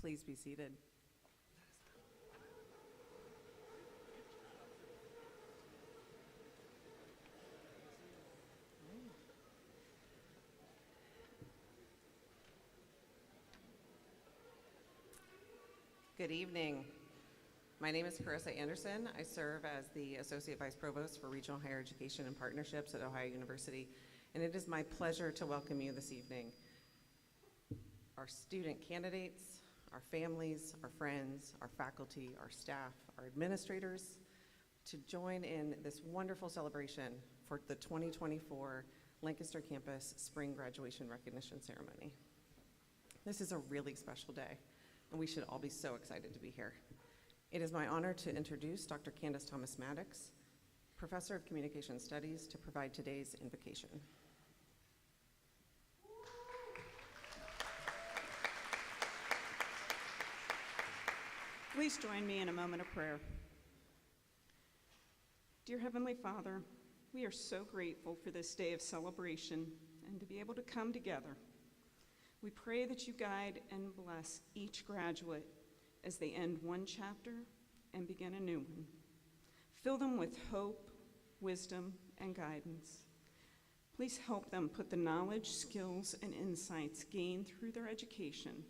Please be seated. Good evening. My name is Carissa Anderson. I serve as the Associate Vice Provost for Regional Higher Education and Partnerships at Ohio University, and it is my pleasure to welcome you this evening. Our our student candidates, our families, our friends, our faculty, our staff, our administrators, to join in this wonderful celebration for the 2024 Lancaster Campus Spring Graduation Recognition Ceremony. This is a really special day, and we should all be so excited to be here. It is my honor to introduce Dr. Candace Thomas-Maddox, Professor of Communication Studies, to provide today's invocation. Please join me in a moment of prayer. Dear Heavenly Father, we are so grateful for this day of celebration and to be able to come together. We pray that you guide and bless each graduate as they end one chapter and begin a new one. Fill them with hope, wisdom, and guidance. Please help them put the knowledge, skills, and insights gained through their education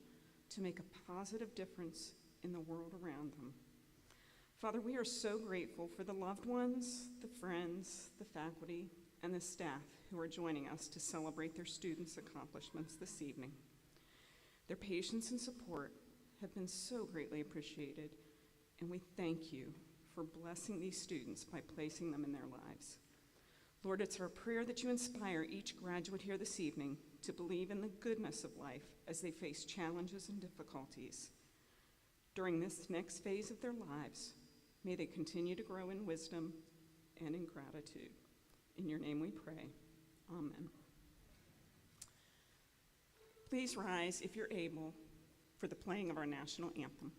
to make a positive difference in the world around them. Father, we are so grateful for the loved ones, the friends, the faculty, and the staff who are joining us to celebrate their students' accomplishments this evening. Their patience and support have been so greatly appreciated, and we thank you for blessing these students by placing them in their lives. Lord, it's our prayer that you inspire each graduate here this evening to believe in the goodness of life as they face challenges and difficulties. During this next phase of their lives, may they continue to grow in wisdom and in gratitude. In your name we pray. Amen. Please rise, if you're able, for the playing of our national anthem.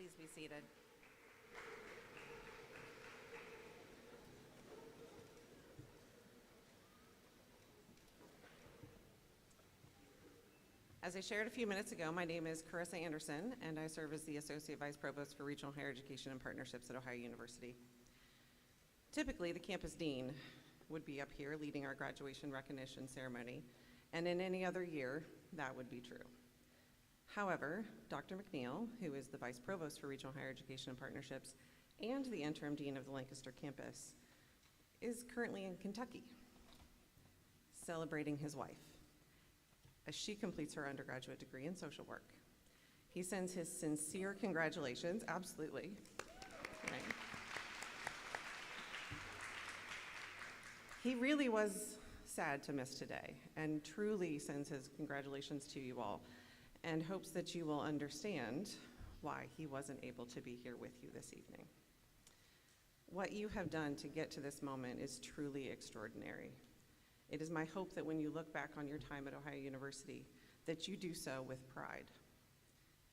Please be seated. As I shared a few minutes ago, my name is Carissa Anderson, and I serve as the Associate Vice Provost for Regional Higher Education and Partnerships at Ohio University. Typically, the campus dean would be up here leading our graduation recognition ceremony, and in any other year, that would be true. However, Dr. McNeil, who is the Vice Provost for Regional Higher Education and Partnerships and the interim dean of the Lancaster campus, is currently in Kentucky, celebrating his wife as she completes her undergraduate degree in social work. He sends his sincere congratulations, absolutely. Right. He really was sad to miss today and truly sends his congratulations to you all and hopes that you will understand why he wasn't able to be here with you this evening. What you have done to get to this moment is truly extraordinary. It is my hope that when you look back on your time at Ohio University, that you do so with pride.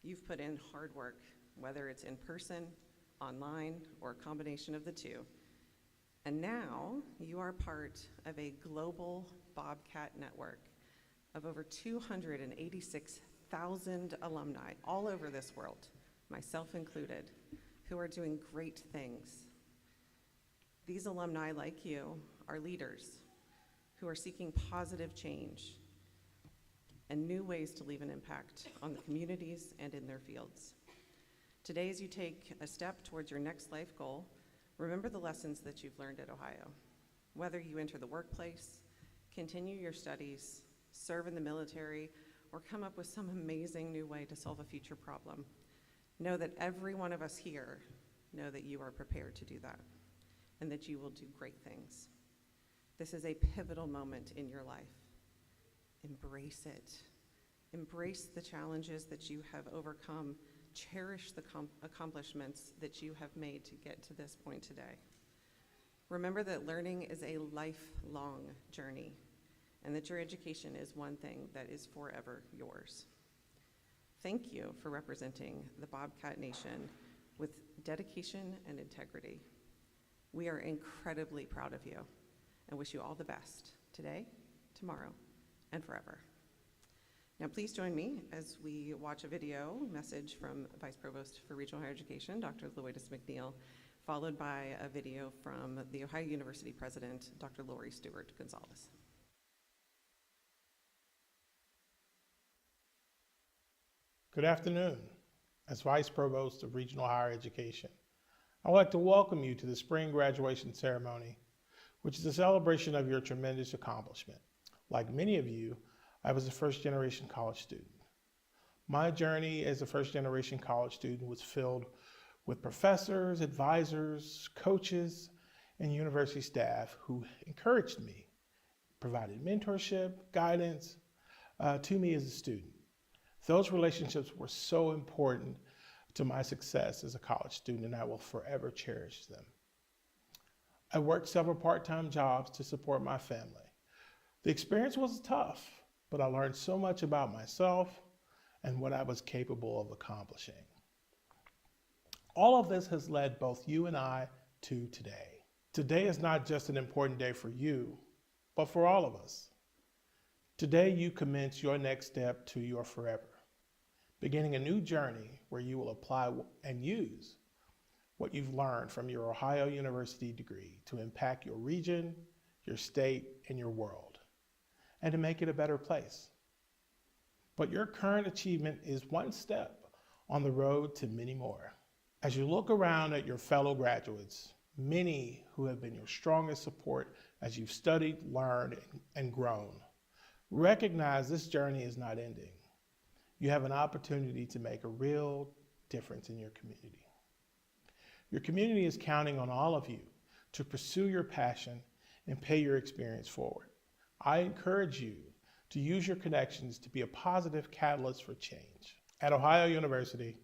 You've put in hard work, whether it's in person, online, or a combination of the two. And now you are part of a global Bobcat network of over 286,000 alumni all over this world, myself included, who are doing great things. These alumni, like you, are leaders who are seeking positive change and new ways to leave an impact on the communities and in their fields. Today, as you take a step towards your next life goal, remember the lessons that you've learned at Ohio. Whether you enter the workplace, continue your studies, serve in the military, or come up with some amazing new way to solve a future problem, know that every one of us here know that you are prepared to do that and that you will do great things. This is a pivotal moment in your life. Embrace it. Embrace the challenges that you have overcome. Cherish the accomplishments that you have made to get to this point today. Remember that learning is a lifelong journey and that your education is one thing that is forever yours. Thank you for representing the Bobcat Nation with dedication and integrity. We are incredibly proud of you and wish you all the best today, tomorrow, and forever. Now please join me as we watch a video message from Vice Provost for Regional Higher Education, Dr. Loitis McNeil, followed by a video from the Ohio University President, Dr. Lori Stewart Gonzalez. Good afternoon. As Vice Provost of Regional Higher Education, I would like to welcome you to the Spring Graduation Ceremony, which is a celebration of your tremendous accomplishment. Like many of you, I was a first-generation college student. My journey as a first-generation college student was filled with professors, advisors, coaches, and university staff who encouraged me, provided mentorship, guidance to me as a student. Those relationships were so important to my success as a college student, and I will forever cherish them. I worked several part-time jobs to support my family. The experience was tough, but I learned so much about myself and what I was capable of accomplishing. All of this has led both you and I to today. Today is not just an important day for you, but for all of us. Today you commence your next step to your forever, beginning a new journey where you will apply and use what you've learned from your Ohio University degree to impact your region, your state, and your world, and to make it a better place. But your current achievement is one step on the road to many more. As you look around at your fellow graduates, many who have been your strongest support as you've studied, learned, and grown, recognize this journey is not ending. You have an opportunity to make a real difference in your community. Your community is counting on all of you to pursue your passion and pay your experience forward. I encourage you to use your connections to be a positive catalyst for change. At Ohio University,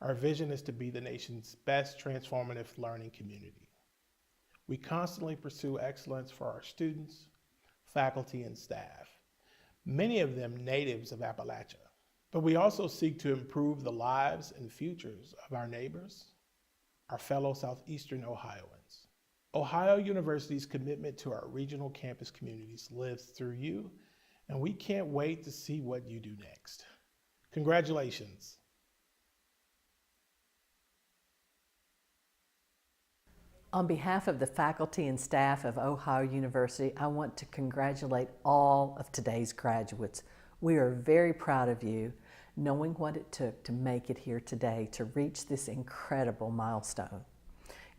our vision is to be the nation's best transformative learning community. We constantly pursue excellence for our students, faculty, and staff, many of them natives of Appalachia. But we also seek to improve the lives and futures of our neighbors, our fellow Southeastern Ohioans. Ohio University's commitment to our regional campus communities lives through you, and we can't wait to see what you do next. Congratulations. On behalf of the faculty and staff of Ohio University, I want to congratulate all of today's graduates. We are very proud of you, knowing what it took to make it here today to reach this incredible milestone.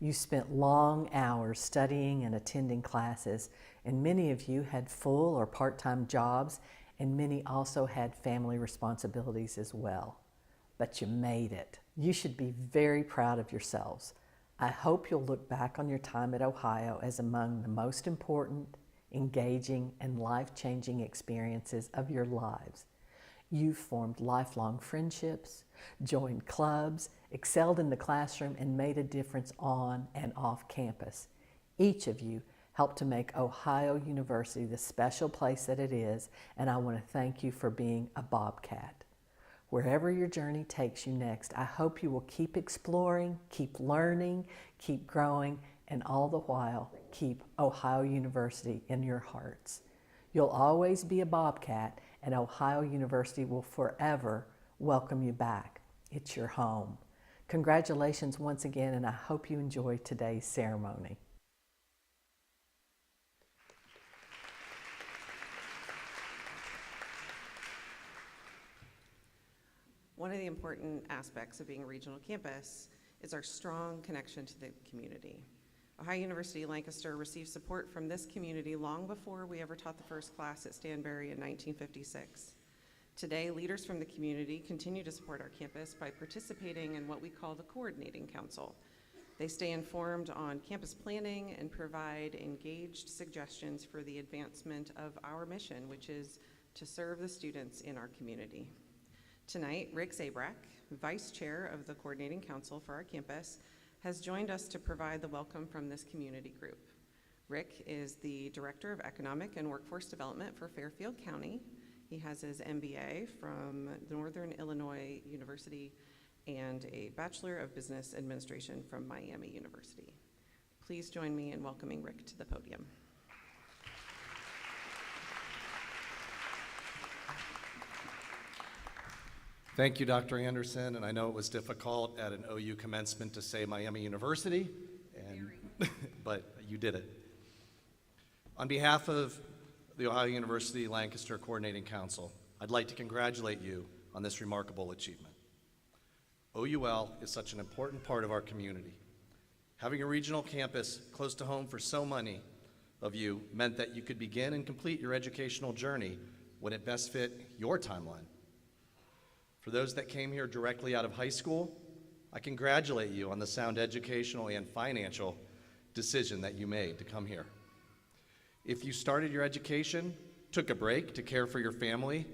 You spent long hours studying and attending classes, and many of you had full or part-time jobs, and many also had family responsibilities as well. But you made it. You should be very proud of yourselves. I hope you'll look back on your time at Ohio as among the most important, engaging, and life-changing experiences of your lives. You've formed lifelong friendships, joined clubs, excelled in the classroom, and made a difference on and off campus. Each of you helped to make Ohio University the special place that it is, and I want to thank you for being a Bobcat. Wherever your journey takes you next, I hope you will keep exploring, keep learning, keep growing, and all the while, keep Ohio University in your hearts. You'll always be a Bobcat, and Ohio University will forever welcome you back. It's your home. Congratulations once again, and I hope you enjoy today's ceremony. One of the important aspects of being a regional campus is our strong connection to the community. Ohio University-Lancaster received support from this community long before we ever taught the first class at Stanberry in 1956. Today, leaders from the community continue to support our campus by participating in what we call the Coordinating Council. They stay informed on campus planning and provide engaged suggestions for the advancement of our mission, which is to serve the students in our community. Tonight, Rick Zabrak, Vice Chair of the Coordinating Council for our campus, has joined us to provide the welcome from this community group. Rick is the Director of Economic and Workforce Development for Fairfield County. He has his MBA from Northern Illinois University and a Bachelor of Business Administration from Miami University. Please join me in welcoming Rick to the podium. Thank you, Dr. Anderson, and I know it was difficult at an OU commencement to say Miami University, but you did it. On behalf of the Ohio University-Lancaster Coordinating Council, I'd like to congratulate you on this remarkable achievement. OUL is such an important part of our community. Having a regional campus close to home for so many of you meant that you could begin and complete your educational journey when it best fit your timeline. For those that came here directly out of high school, I congratulate you on the sound educational and financial decision that you made to come here. If you started your education, took a break to care for your family,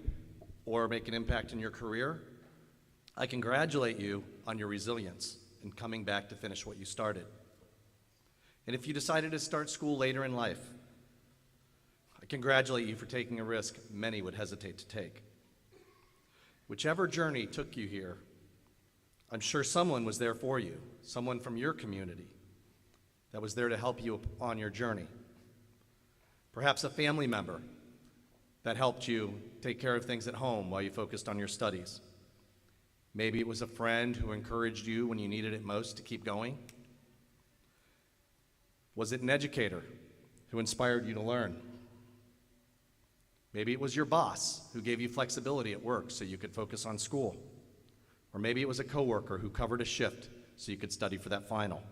or make an impact in your career, I congratulate you on your resilience in coming back to finish what you started. And if you decided to start school later in life, I congratulate you for taking a risk many would hesitate to take. Whichever journey took you here, I'm sure someone was there for you, someone from your community that was there to help you on your journey. Perhaps a family member that helped you take care of things at home while you focused on your studies. Maybe it was a friend who encouraged you when you needed it most to keep going. Was it an educator who inspired you to learn? Maybe it was your boss who gave you flexibility at work so you could focus on school. Or maybe it was a coworker who covered a shift so you could study for that final.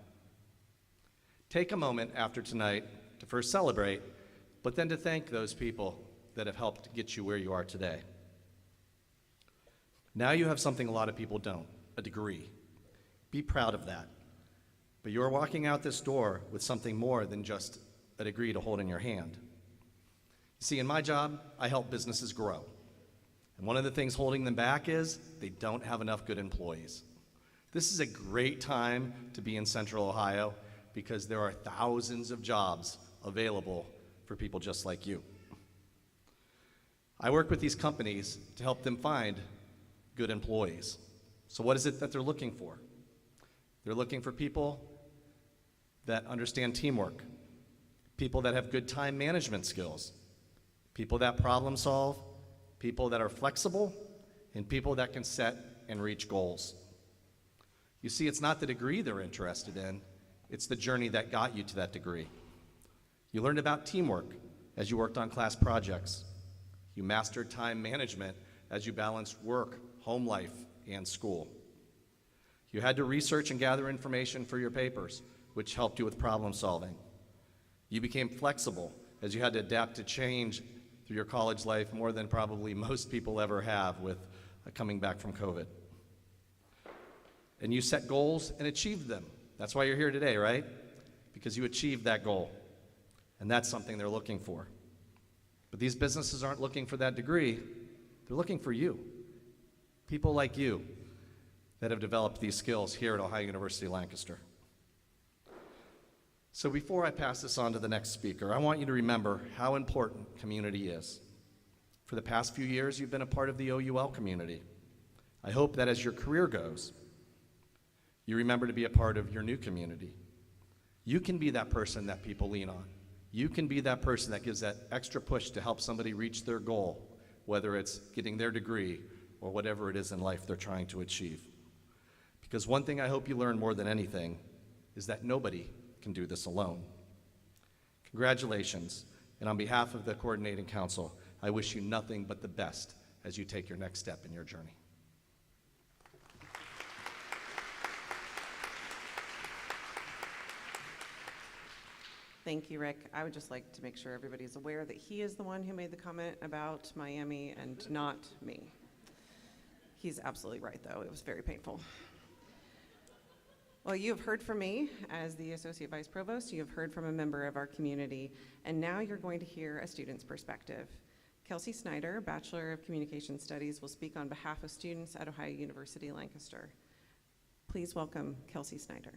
Take a moment after tonight to first celebrate, but then to thank those people that have helped get you where you are today. Now you have something a lot of people don't, a degree. Be proud of that. But you're walking out this door with something more than just a degree to hold in your hand. See, in my job, I help businesses grow. And one of the things holding them back is they don't have enough good employees. This is a great time to be in Central Ohio because there are thousands of jobs available for people just like you. I work with these companies to help them find good employees. So what is it that they're looking for? They're looking for people that understand teamwork, people that have good time management skills, people that problem solve, people that are flexible, and people that can set and reach goals. You see, it's not the degree they're interested in, it's the journey that got you to that degree. You learned about teamwork as you worked on class projects. You mastered time management as you balanced work, home life, and school. You had to research and gather information for your papers, which helped you with problem solving. You became flexible as you had to adapt to change through your college life more than probably most people ever have with coming back from COVID. And you set goals and achieved them. That's why you're here today, right? Because you achieved that goal. And that's something they're looking for. But these businesses aren't looking for that degree. They're looking for you. People like you that have developed these skills here at Ohio University-Lancaster. So before I pass this on to the next speaker, I want you to remember how important community is. For the past few years, you've been a part of the OUL community. I hope that as your career goes, you remember to be a part of your new community. You can be that person that people lean on. You can be that person that gives that extra push to help somebody reach their goal, whether it's getting their degree or whatever it is in life they're trying to achieve. Because one thing I hope you learn more than anything is that nobody can do this alone. Congratulations, and on behalf of the Coordinating Council, I wish you nothing but the best as you take your next step in your journey. Thank you, Rick. I would just like to make sure everybody's aware that he is the one who made the comment about Miami and not me. He's absolutely right, though. It was very painful. Well, you have heard from me as the Associate Vice Provost. You have heard from a member of our community, and now you're going to hear a student's perspective. Kelsey Snyder, Bachelor of Communication Studies, will speak on behalf of students at Ohio University-Lancaster. Please welcome Kelsey Snyder.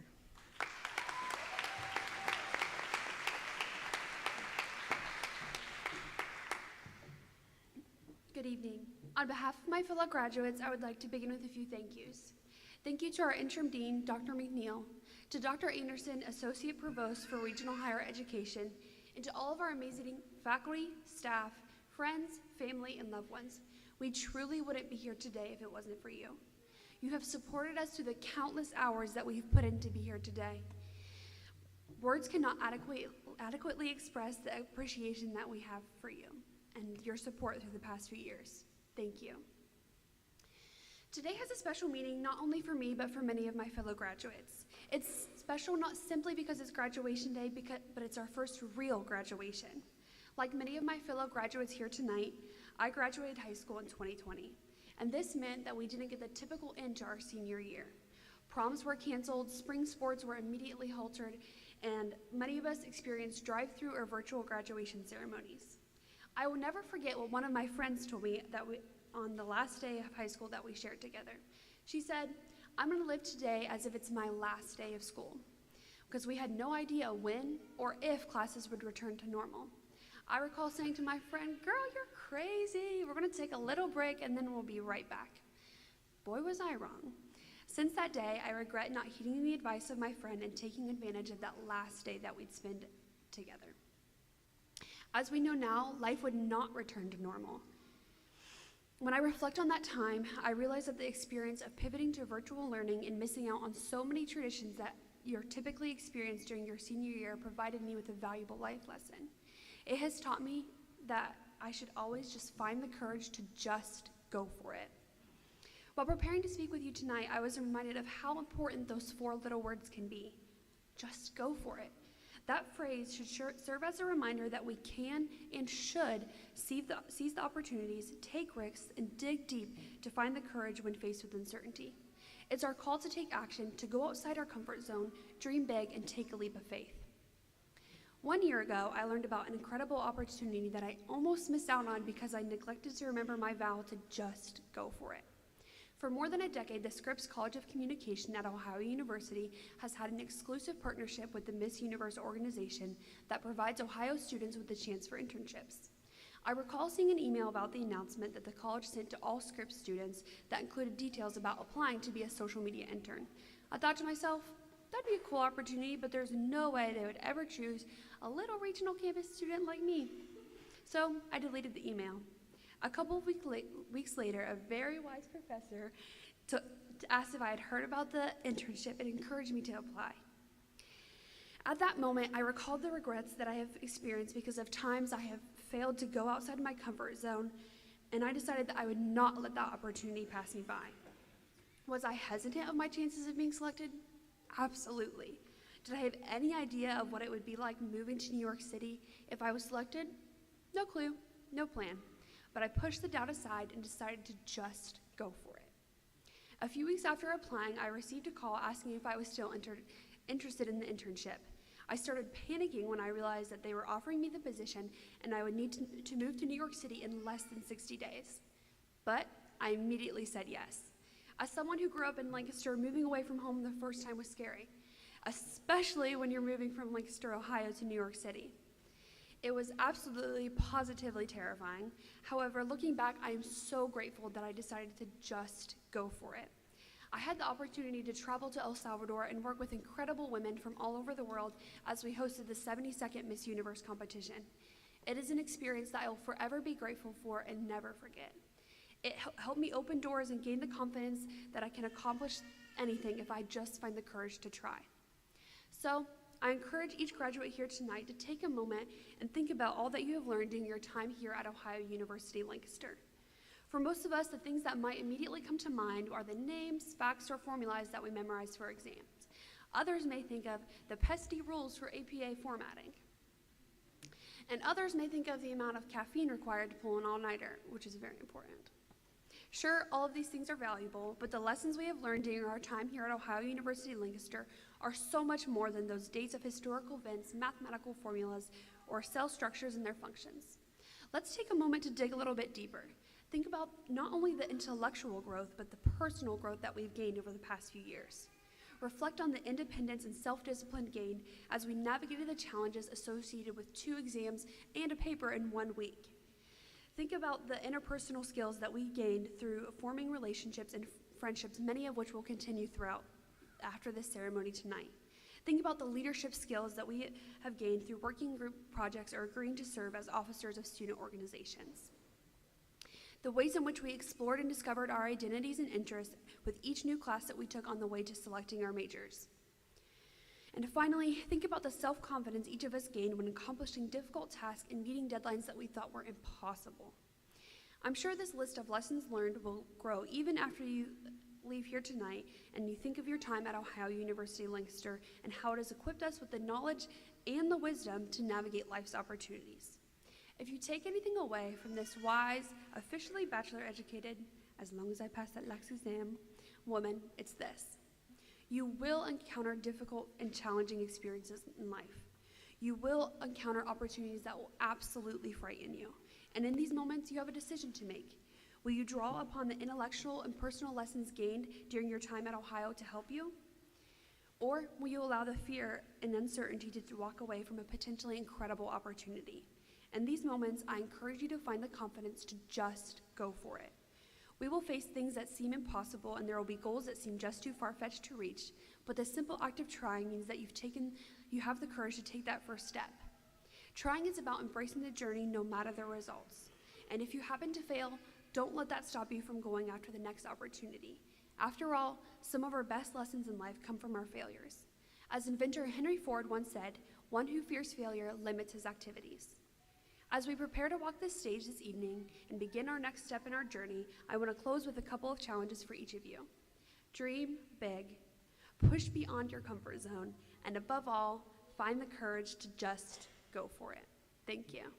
Good evening. On behalf of my fellow graduates, I would like to begin with a few thank yous. Thank you to our interim dean, Dr. McNeil, to Dr. Anderson, Associate Provost for Regional Higher Education, and to all of our amazing faculty, staff, friends, family, and loved ones. We truly wouldn't be here today if it wasn't for you. You have supported us through the countless hours that we've put in to be here today. Words cannot adequately express the appreciation that we have for you and your support through the past few years. Thank you. Today has a special meaning not only for me, but for many of my fellow graduates. It's special not simply because it's graduation day, but it's our first real graduation. Like many of my fellow graduates here tonight, I graduated high school in 2020, and this meant that we didn't get the typical end to our senior year. Proms were canceled, spring sports were immediately halted, and many of us experienced drive-through or virtual graduation ceremonies. I will never forget what one of my friends told me on the last day of high school that we shared together. She said, "I'm gonna live today as if it's my last day of school," because we had no idea when or if classes would return to normal. I recall saying to my friend, "Girl, you're crazy. We're gonna take a little break and then we'll be right back." Boy, was I wrong. Since that day, I regret not heeding the advice of my friend and taking advantage of that last day that we'd spend together. As we know now, life would not return to normal. When I reflect on that time, I realize that the experience of pivoting to virtual learning and missing out on so many traditions that you're typically experienced during your senior year provided me with a valuable life lesson. It has taught me that I should always just find the courage to just go for it. While preparing to speak with you tonight, I was reminded of how important those four little words can be. Just go for it. That phrase should serve as a reminder that we can and should seize the opportunities, take risks, and dig deep to find the courage when faced with uncertainty. It's our call to take action, to go outside our comfort zone, dream big, and take a leap of faith. 1 year ago, I learned about an incredible opportunity that I almost missed out on because I neglected to remember my vow to just go for it. For more than a decade, the Scripps College of Communication at Ohio University has had an exclusive partnership with the Miss Universe organization that provides Ohio students with a chance for internships. I recall seeing an email about the announcement that the college sent to all Scripps students that included details about applying to be a social media intern. I thought to myself, that'd be a cool opportunity, but there's no way they would ever choose a little regional campus student like me. So I deleted the email. A couple of weeks later, a very wise professor asked if I had heard about the internship and encouraged me to apply. At that moment, I recalled the regrets that I have experienced because of times I have failed to go outside my comfort zone, and I decided that I would not let that opportunity pass me by. Was I hesitant of my chances of being selected? Absolutely. Did I have any idea of what it would be like moving to New York City if I was selected? No clue, no plan. But I pushed the doubt aside and decided to just go for it. A few weeks after applying, I received a call asking if I was still interested in the internship. I started panicking when I realized that they were offering me the position and I would need to move to New York City in less than 60 days. But I immediately said yes. As someone who grew up in Lancaster, moving away from home the first time was scary, especially when you're moving from Lancaster, Ohio to New York City. It was absolutely, positively terrifying. However, looking back, I am so grateful that I decided to just go for it. I had the opportunity to travel to El Salvador and work with incredible women from all over the world as we hosted the 72nd Miss Universe competition. It is an experience that I will forever be grateful for and never forget. It helped me open doors and gain the confidence that I can accomplish anything if I just find the courage to try. So, I encourage each graduate here tonight to take a moment and think about all that you have learned during your time here at Ohio University-Lancaster. For most of us, the things that might immediately come to mind are the names, facts, or formulas that we memorize for exams. Others may think of the pesky rules for APA formatting. And others may think of the amount of caffeine required to pull an all-nighter, which is very important. Sure, all of these things are valuable, but the lessons we have learned during our time here at Ohio University-Lancaster are so much more than those dates of historical events, mathematical formulas, or cell structures and their functions. Let's take a moment to dig a little bit deeper. Think about not only the intellectual growth, but the personal growth that we've gained over the past few years. Reflect on the independence and self-discipline gained as we navigated the challenges associated with 2 exams and a paper in 1 week. Think about the interpersonal skills that we gained through forming relationships and friendships, many of which will continue throughout after this ceremony tonight. Think about the leadership skills that we have gained through working group projects or agreeing to serve as officers of student organizations. The ways in which we explored and discovered our identities and interests with each new class that we took on the way to selecting our majors. And finally, think about the self-confidence each of us gained when accomplishing difficult tasks and meeting deadlines that we thought were impossible. I'm sure this list of lessons learned will grow even after you leave here tonight and you think of your time at Ohio University-Lancaster and how it has equipped us with the knowledge and the wisdom to navigate life's opportunities. If you take anything away from this wise, officially bachelor-educated, as long as I pass that lax exam, woman, it's this. You will encounter difficult and challenging experiences in life. You will encounter opportunities that will absolutely frighten you. And in these moments, you have a decision to make. Will you draw upon the intellectual and personal lessons gained during your time at Ohio to help you? Or will you allow the fear and uncertainty to walk away from a potentially incredible opportunity? In these moments, I encourage you to find the confidence to just go for it. We will face things that seem impossible, and there will be goals that seem just too far-fetched to reach, but the simple act of trying means that you have the courage to take that first step. Trying is about embracing the journey no matter the results. And if you happen to fail, don't let that stop you from going after the next opportunity. After all, some of our best lessons in life come from our failures. As inventor Henry Ford once said, "One who fears failure limits his activities." As we prepare to walk this stage this evening and begin our next step in our journey, I want to close with a couple of challenges for each of you. Dream big, push beyond your comfort zone, and above all, find the courage to just go for it. Thank you.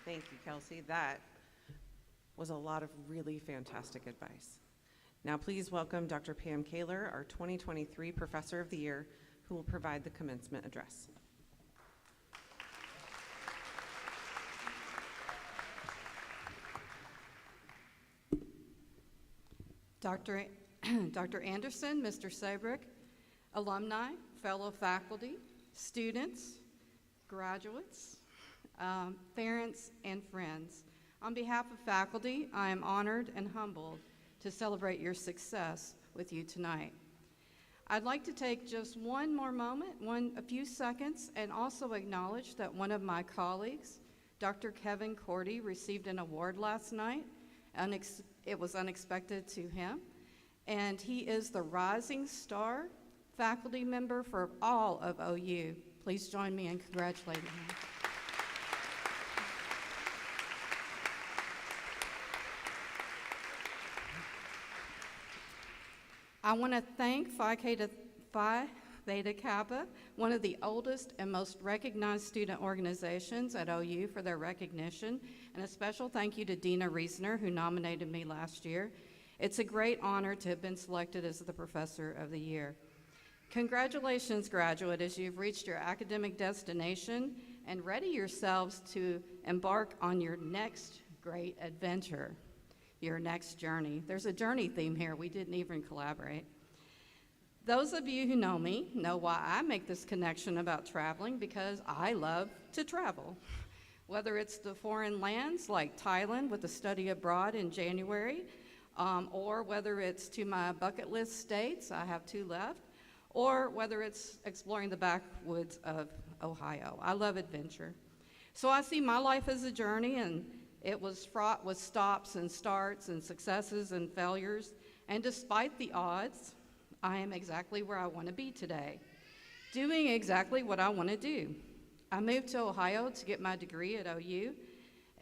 Thank you, Kelsey. That was a lot of really fantastic advice. Now please welcome Dr. Pam Kaler, our 2023 Professor of the Year, who will provide the commencement address. Dr. Anderson, Mr. Sabrick, alumni, fellow faculty, students, graduates, parents, and friends. On behalf of faculty, I am honored and humbled to celebrate your success with you tonight. I'd like to take just one more moment, a few seconds, and also acknowledge that one of my colleagues, Dr. Kevin Cordy, received an award last night. It was unexpected to him, and he is the Rising Star faculty member for all of OU. Please join me in congratulating him. I want to thank Phi Theta Kappa, one of the oldest and most recognized student organizations at OU, for their recognition, and a special thank you to Dina Reisner, who nominated me last year. It's a great honor to have been selected as the Professor of the Year. Congratulations, graduate, as you've reached your academic destination, and ready yourselves to embark on your next great adventure. Your next journey. There's a journey theme here. We didn't even collaborate. Those of you who know me know why I make this connection about traveling, because I love to travel. Whether it's to foreign lands like Thailand with a study abroad in January, or whether it's to my bucket list states, I have 2 left, or whether it's exploring the backwoods of Ohio. I love adventure. So I see my life as a journey, and it was fraught with stops and starts and successes and failures. And despite the odds, I am exactly where I want to be today, doing exactly what I want to do. I moved to Ohio to get my degree at OU,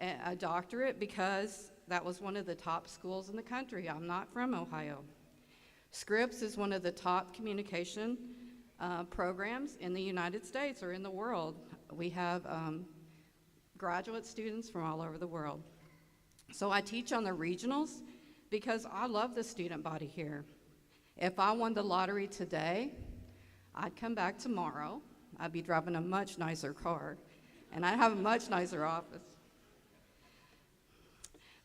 a doctorate, because that was one of the top schools in the country. I'm not from Ohio. Scripps is one of the top communication programs in the United States or in the world. We have graduate students from all over the world. So I teach on the regionals because I love the student body here. If I won the lottery today, I'd come back tomorrow. I'd be driving a much nicer car, and I'd have a much nicer office.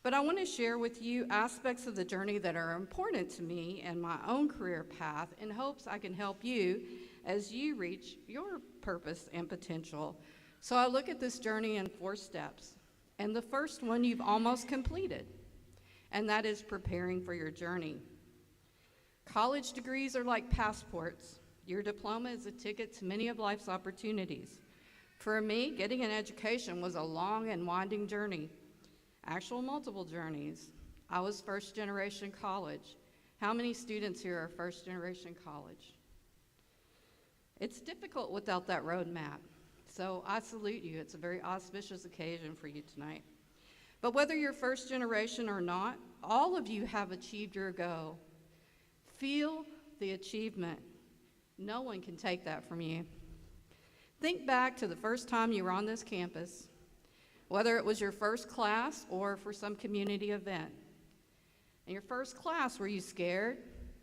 But I want to share with you aspects of the journey that are important to me and my own career path in hopes I can help you as you reach your purpose and potential. So I look at this journey in 4 steps. And the first one you've almost completed, and that is preparing for your journey. College degrees are like passports. Your diploma is a ticket to many of life's opportunities. For me, getting an education was a long and winding journey. Actual multiple journeys. I was first generation college. How many students here are first generation college? It's difficult without that roadmap. So I salute you. It's a very auspicious occasion for you tonight. But whether you're first generation or not, all of you have achieved your goal. Feel the achievement. No one can take that from you. Think back to the first time you were on this campus, whether it was your first class or for some community event. In your first class, were you scared,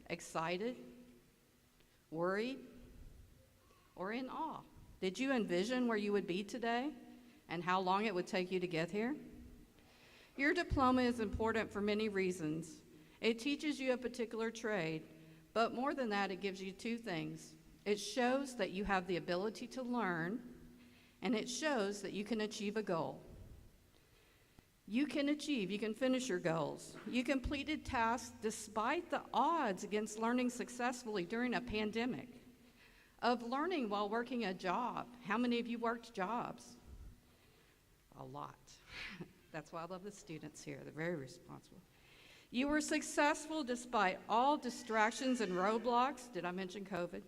excited, worried, or in awe? Did you envision where you would be today and how long it would take you to get here? Your diploma is important for many reasons. It teaches you a particular trade, but more than that, it gives you 2 things. It shows that you have the ability to learn, and it shows that you can achieve a goal. You can finish your goals. You completed tasks despite the odds against learning successfully during a pandemic, of learning while working a job. How many of you worked jobs? A lot. That's why I love the students here. They're very responsible. You were successful despite all distractions and roadblocks. Did I mention COVID?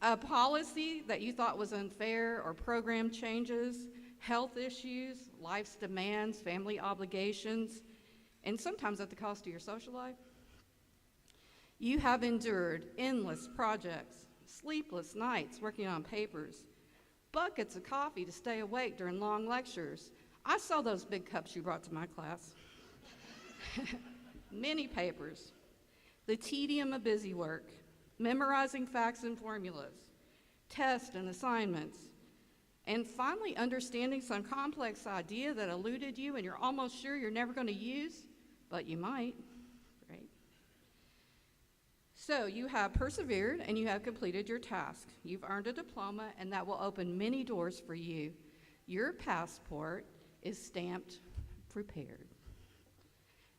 A policy that you thought was unfair or program changes, health issues, life's demands, family obligations, and sometimes at the cost of your social life. You have endured endless projects, sleepless nights working on papers, buckets of coffee to stay awake during long lectures. I saw those big cups you brought to my class. Many papers, the tedium of busy work, memorizing facts and formulas, tests and assignments, and finally understanding some complex idea that eluded you and you're almost sure you're never going to use, but you might, right? So you have persevered and you have completed your task. You've earned a diploma, and that will open many doors for you. Your passport is stamped prepared.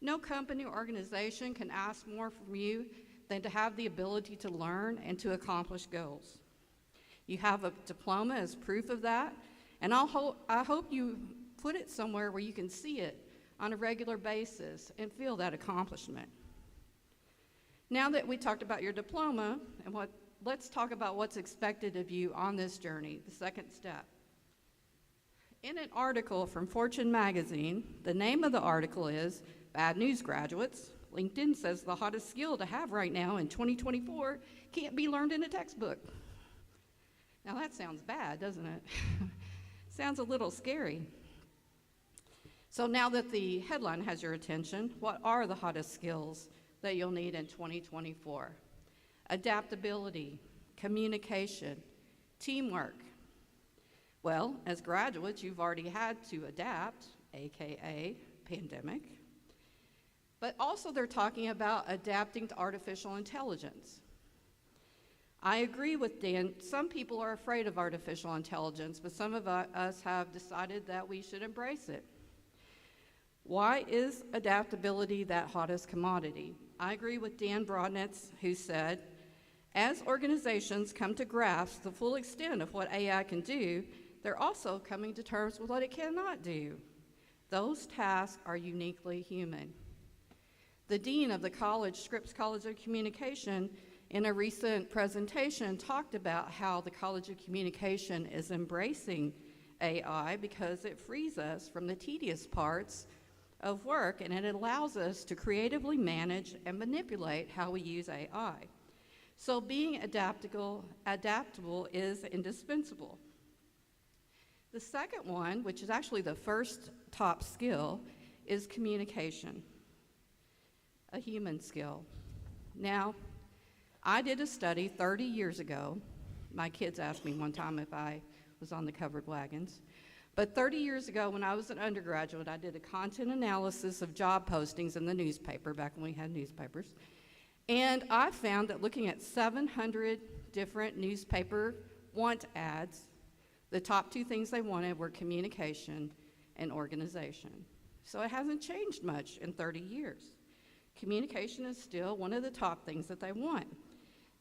No company or organization can ask more from you than to have the ability to learn and to accomplish goals. You have a diploma as proof of that, and I hope you put it somewhere where you can see it on a regular basis and feel that accomplishment. Now that we talked about your diploma, let's talk about what's expected of you on this journey, the second step. In an article from Fortune magazine, the name of the article is Bad News Graduates. LinkedIn says the hottest skill to have right now in 2024 can't be learned in a textbook. Now that sounds bad, doesn't it? Sounds a little scary. So now that the headline has your attention, what are the hottest skills that you'll need in 2024? Adaptability, communication, teamwork. Well, as graduates, you've already had to adapt, AKA pandemic. But also they're talking about adapting to artificial intelligence. I agree with Dan. Some people are afraid of artificial intelligence, but some of us have decided that we should embrace it. Why is adaptability that hottest commodity? I agree with Dan Brodnitz, who said, as organizations come to grasp the full extent of what AI can do, they're also coming to terms with what it cannot do. Those tasks are uniquely human. The dean of the college, Scripps College of Communication, in a recent presentation talked about how the College of Communication is embracing AI because it frees us from the tedious parts of work, and it allows us to creatively manage and manipulate how we use AI. So being adaptable is indispensable. The second one, which is actually the first top skill, is communication, a human skill. Now, I did a study 30 years ago. My kids asked me one time if I was on the covered wagons. But 30 years ago, when I was an undergraduate, I did a content analysis of job postings in the newspaper, back when we had newspapers. And I found that looking at 700 different newspaper want ads, the top two things they wanted were communication and organization. So it hasn't changed much in 30 years. Communication is still one of the top things that they want.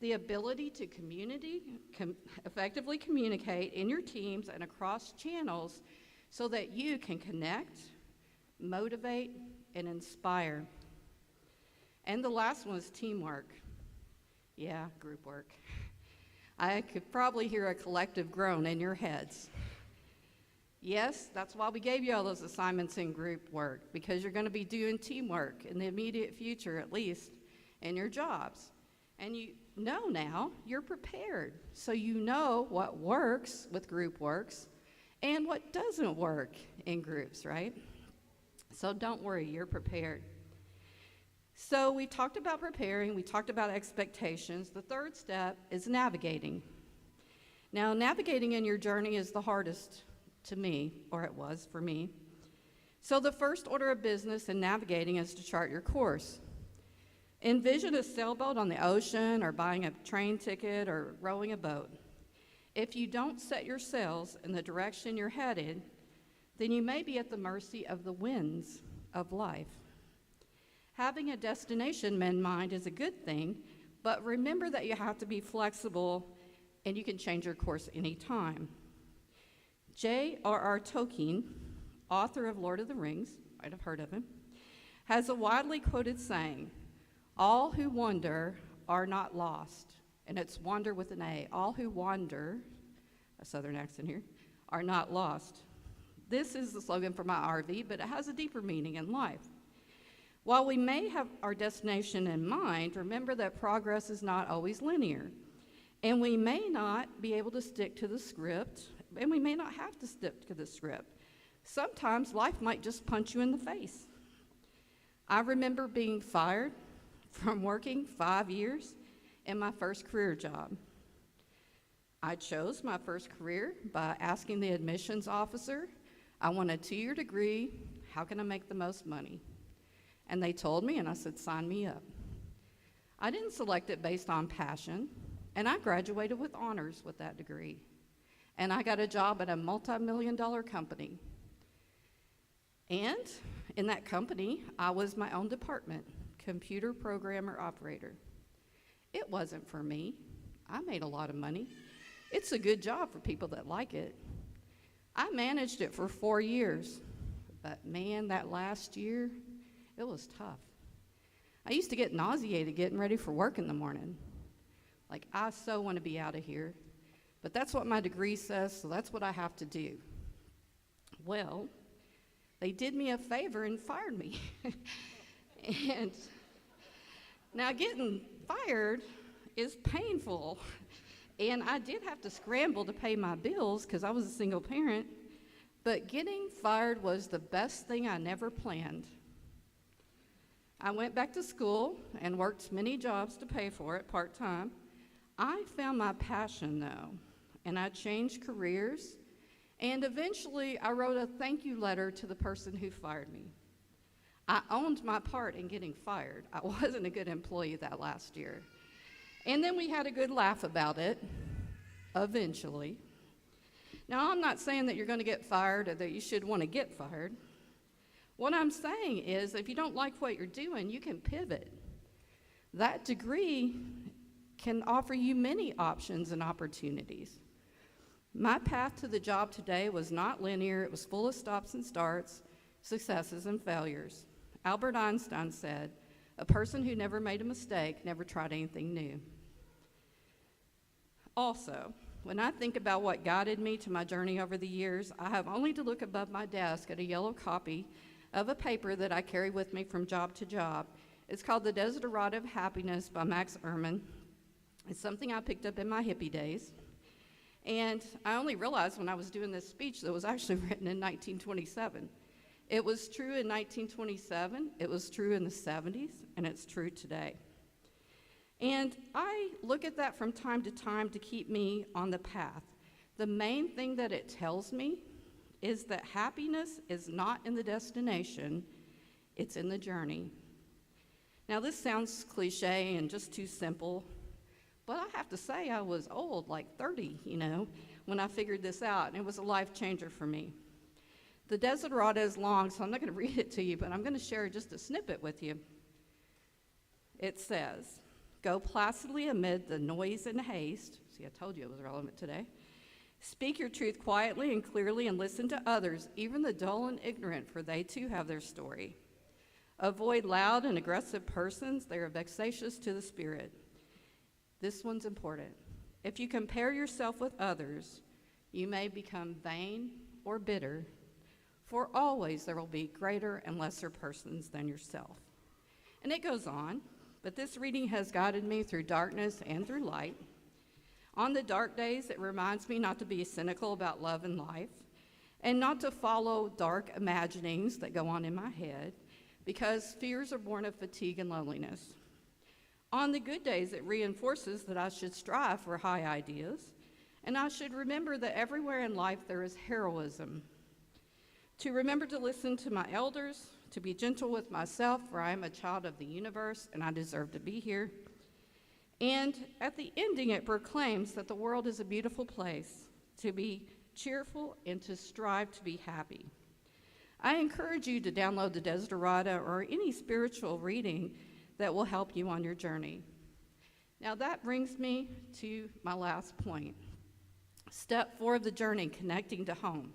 The ability to effectively communicate in your teams and across channels so that you can connect, motivate, and inspire. And the last one is teamwork. Yeah, group work. I could probably hear a collective groan in your heads. Yes, that's why we gave you all those assignments in group work, because you're going to be doing teamwork in the immediate future, at least, in your jobs. And you know now, you're prepared. So you know what works with group works and what doesn't work in groups, right? So don't worry, you're prepared. So we talked about preparing, we talked about expectations. The third step is navigating. Now, navigating in your journey is the hardest to me, or it was for me. So the first order of business in navigating is to chart your course. Envision a sailboat on the ocean, or buying a train ticket, or rowing a boat. If you don't set your sails in the direction you're headed, then you may be at the mercy of the winds of life. Having a destination in mind is a good thing, but remember that you have to be flexible and you can change your course anytime. J.R.R. Tolkien, author of Lord of the Rings, might have heard of him, has a widely quoted saying, "All who wander are not lost." And it's wander with an A. All who wander, a southern accent here, are not lost. This is the slogan for my RV, but it has a deeper meaning in life. While we may have our destination in mind, remember that progress is not always linear. And we may not be able to stick to the script, and we may not have to stick to the script. Sometimes life might just punch you in the face. I remember being fired from working 5 years in my first career job. I chose my first career by asking the admissions officer, I want a 2-year degree, how can I make the most money? And they told me, and I said, sign me up. I didn't select it based on passion, and I graduated with honors with that degree. And I got a job at a multi-million-dollar company. And in that company, I was my own department, computer programmer operator. It wasn't for me. I made a lot of money. It's a good job for people that like it. I managed it for 4 years, but man, that last year, it was tough. I used to get nauseated getting ready for work in the morning. Like, I so want to be out of here, but that's what my degree says, so that's what I have to do. Well, they did me a favor and fired me. And now getting fired is painful, and I did have to scramble to pay my bills because I was a single parent, but getting fired was the best thing I never planned. I went back to school and worked many jobs to pay for it part-time. I found my passion, though, and I changed careers, and eventually I wrote a thank you letter to the person who fired me. I owned my part in getting fired. I wasn't a good employee that last year. And then we had a good laugh about it, eventually. Now, I'm not saying that you're going to get fired or that you should want to get fired. What I'm saying is, if you don't like what you're doing, you can pivot. That degree can offer you many options and opportunities. My path to the job today was not linear. It was full of stops and starts, successes and failures. Albert Einstein said, "A person who never made a mistake never tried anything new." Also, when I think about what guided me to my journey over the years, I have only to look above my desk at a yellow copy of a paper that I carry with me from job to job. It's called The Desiderata of Happiness by Max Ehrman. It's something I picked up in my hippie days. And I only realized when I was doing this speech that it was actually written in 1927. It was true in 1927, it was true in the 70s, and it's true today. And I look at that from time to time to keep me on the path. The main thing that it tells me is that happiness is not in the destination, it's in the journey. Now this sounds cliche and just too simple, but I have to say I was old, like 30, when I figured this out, and it was a life changer for me. The Desiderata is long, so I'm not going to read it to you, but I'm going to share just a snippet with you. It says, "Go placidly amid the noise and haste." See, I told you it was relevant today. "Speak your truth quietly and clearly and listen to others, even the dull and ignorant, for they too have their story. Avoid loud and aggressive persons, they are vexatious to the spirit." This one's important. "If you compare yourself with others, you may become vain or bitter, for always there will be greater and lesser persons than yourself." And it goes on, but this reading has guided me through darkness and through light. On the dark days, it reminds me not to be cynical about love and life, and not to follow dark imaginings that go on in my head, because fears are born of fatigue and loneliness. On the good days, it reinforces that I should strive for high ideas, and I should remember that everywhere in life there is heroism. To remember to listen to my elders, to be gentle with myself, for I am a child of the universe and I deserve to be here. And at the ending, it proclaims that the world is a beautiful place, to be cheerful and to strive to be happy. I encourage you to download the Desiderata or any spiritual reading that will help you on your journey. Now that brings me to my last point. Step 4 of the journey, connecting to home.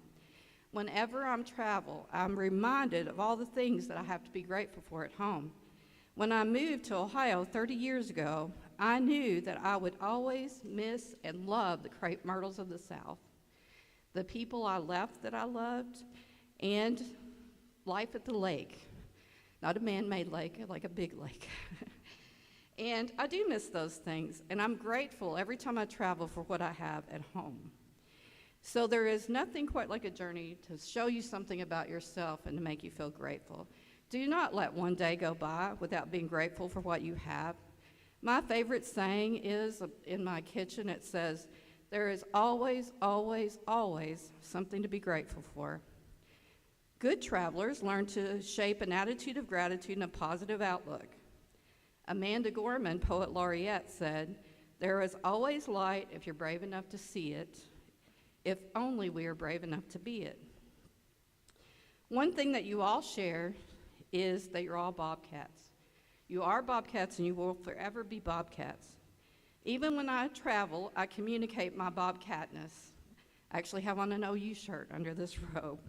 Whenever I'm travel, I'm reminded of all the things that I have to be grateful for at home. When I moved to Ohio 30 years ago, I knew that I would always miss and love the crepe myrtles of the South, the people I left that I loved, and life at the lake. Not a man-made lake, like a big lake. And I do miss those things, and I'm grateful every time I travel for what I have at home. So there is nothing quite like a journey to show you something about yourself and to make you feel grateful. Do not let one day go by without being grateful for what you have. My favorite saying is, in my kitchen, it says, "There is always, always, always something to be grateful for." Good travelers learn to shape an attitude of gratitude and a positive outlook. Amanda Gorman, poet laureate, said, "There is always light if you're brave enough to see it, if only we are brave enough to be it." One thing that you all share is that you're all Bobcats. You are Bobcats and you will forever be Bobcats. Even when I travel, I communicate my Bobcatness. I actually have on an OU shirt under this robe.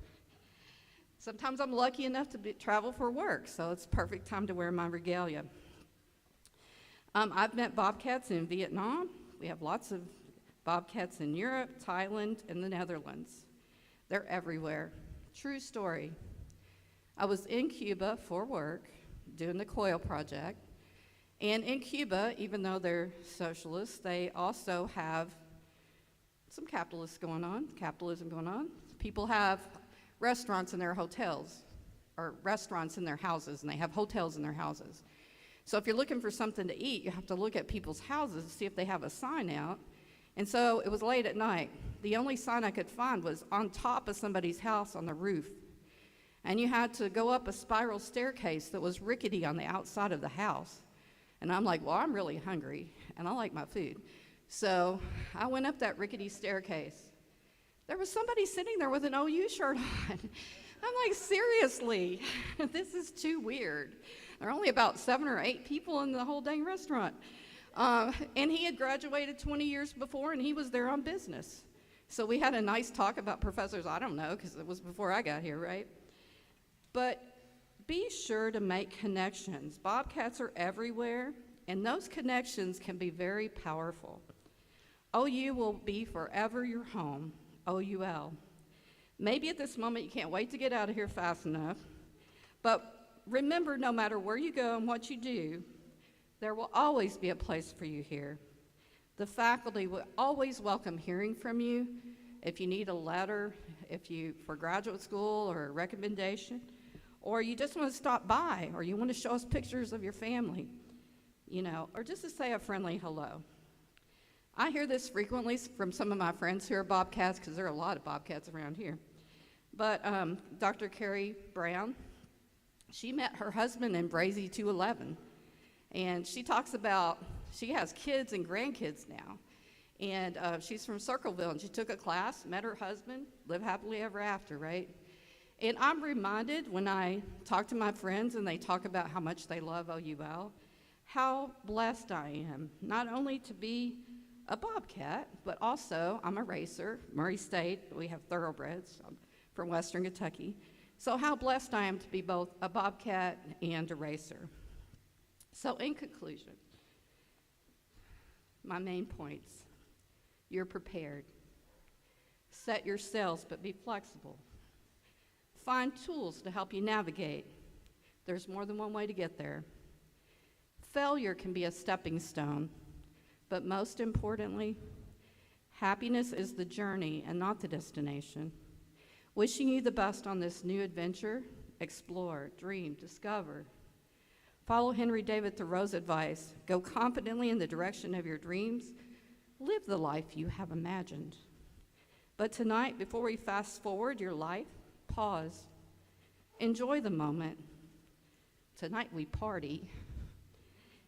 Sometimes I'm lucky enough to travel for work, so it's perfect time to wear my regalia. I've met Bobcats in Vietnam. We have lots of Bobcats in Europe, Thailand, and the Netherlands. They're everywhere. True story. I was in Cuba for work, doing the Coil Project. And in Cuba, even though they're socialists, they also have some capitalism going on. People have restaurants in their hotels, or restaurants in their houses, and they have hotels in their houses. So if you're looking for something to eat, you have to look at people's houses to see if they have a sign out. And so it was late at night. The only sign I could find was on top of somebody's house on the roof. And you had to go up a spiral staircase that was rickety on the outside of the house. And I'm like, well, I'm really hungry, and I like my food. So I went up that rickety staircase. There was somebody sitting there with an OU shirt on. I'm like, seriously, this is too weird. There are only about 7 or 8 people in the whole dang restaurant. And he had graduated 20 years before, and he was there on business. So we had a nice talk about professors. I don't know, because it was before I got here, right? But be sure to make connections. Bobcats are everywhere, and those connections can be very powerful. OU will be forever your home, OUL. Maybe at this moment you can't wait to get out of here fast enough, But remember, no matter where you go and what you do, there will always be a place for you here. The faculty will always welcome hearing from you. If you need a letter, for graduate school or a recommendation, or you just want to stop by, or you want to show us pictures of your family, or just to say a friendly hello. I hear this frequently from some of my friends who are Bobcats, because there are a lot of Bobcats around here. But Dr. Carrie Brown, she met her husband in Brazy 211, and she talks about, she has kids and grandkids now, and she's from Circleville, and she took a class, met her husband, lived happily ever after, right? And I'm reminded when I talk to my friends and they talk about how much they love OUL, how blessed I am, not only to be a Bobcat, but also I'm a racer. Murray State, we have thoroughbreds. I'm from Western Kentucky. So how blessed I am to be both a Bobcat and a racer. So in conclusion, my main points: you're prepared. Set your sails, but be flexible. Find tools to help you navigate. There's more than one way to get there. Failure can be a stepping stone, but most importantly, happiness is the journey and not the destination. Wishing you the best on this new adventure. Explore, dream, discover. Follow Henry David Thoreau's advice. Go confidently in the direction of your dreams. Live the life you have imagined. But tonight, before we fast forward your life, pause. Enjoy the moment. Tonight we party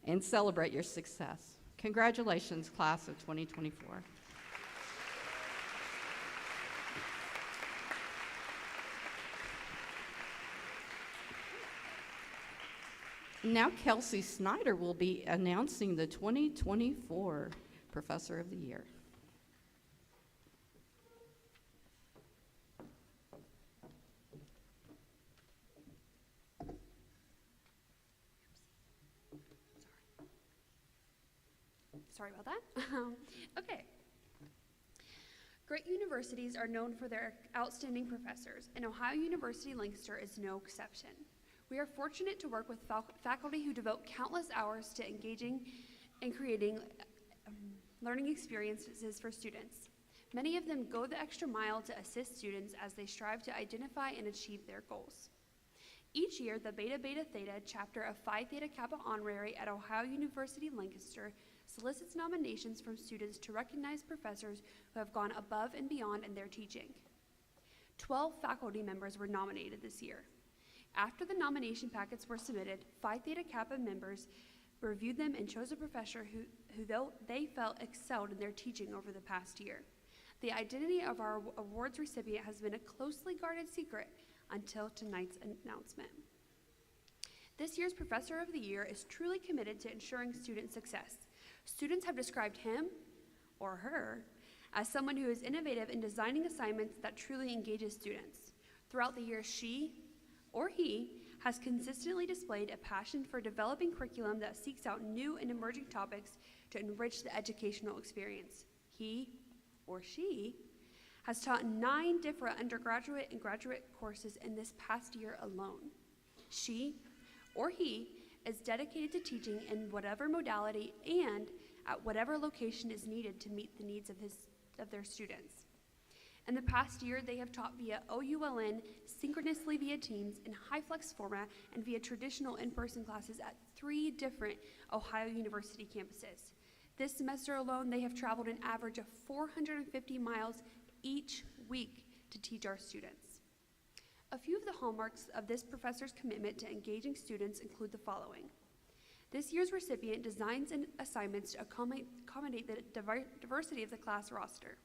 and celebrate your success. Congratulations, class of 2024. Now Kelsey Snyder will be announcing the 2024 Professor of the Year. Sorry about that. Okay. Great universities are known for their outstanding professors, and Ohio University-Lancaster is no exception. We are fortunate to work with faculty who devote countless hours to engaging and creating learning experiences for students. Many of them go the extra mile to assist students as they strive to identify and achieve their goals. Each year, the Beta Beta Theta chapter of Phi Theta Kappa Honorary at Ohio University-Lancaster solicits nominations from students to recognize professors who have gone above and beyond in their teaching. 12 faculty members were nominated this year. After the nomination packets were submitted, Phi Theta Kappa members reviewed them and chose a professor who they felt excelled in their teaching over the past year. The identity of our awards recipient has been a closely guarded secret until tonight's announcement. This year's Professor of the Year is truly committed to ensuring student success. Students have described him, or her, as someone who is innovative in designing assignments that truly engages students. Throughout the year, she, or he, has consistently displayed a passion for developing curriculum that seeks out new and emerging topics to enrich the educational experience. He, or she, has taught 9 different undergraduate and graduate courses in this past year alone. She, or he, is dedicated to teaching in whatever modality and at whatever location is needed to meet the needs of their students. In the past year, they have taught via OULN, synchronously via Teams, in high-flex format, and via traditional in-person classes at 3 different Ohio University campuses. This semester alone, they have traveled an average of 450 miles each week to teach our students. A few of the hallmarks of this professor's commitment to engaging students include the following. This year's recipient designs and assignments to accommodate the diversity of the class roster.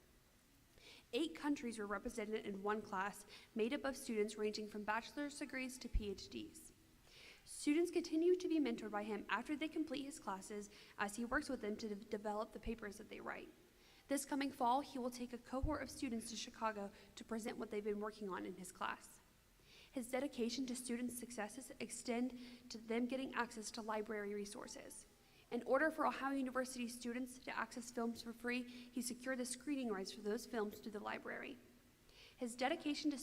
8 countries were represented in one class, made up of students ranging from bachelor's degrees to PhDs. Students continue to be mentored by him after they complete his classes, as he works with them to develop the papers that they write. This coming fall, he will take a cohort of students to Chicago to present what they've been working on in his class. His dedication to students' successes extend to them getting access to library resources. In order for Ohio University students to access films for free, he secured the screening rights for those films through the library. His dedication to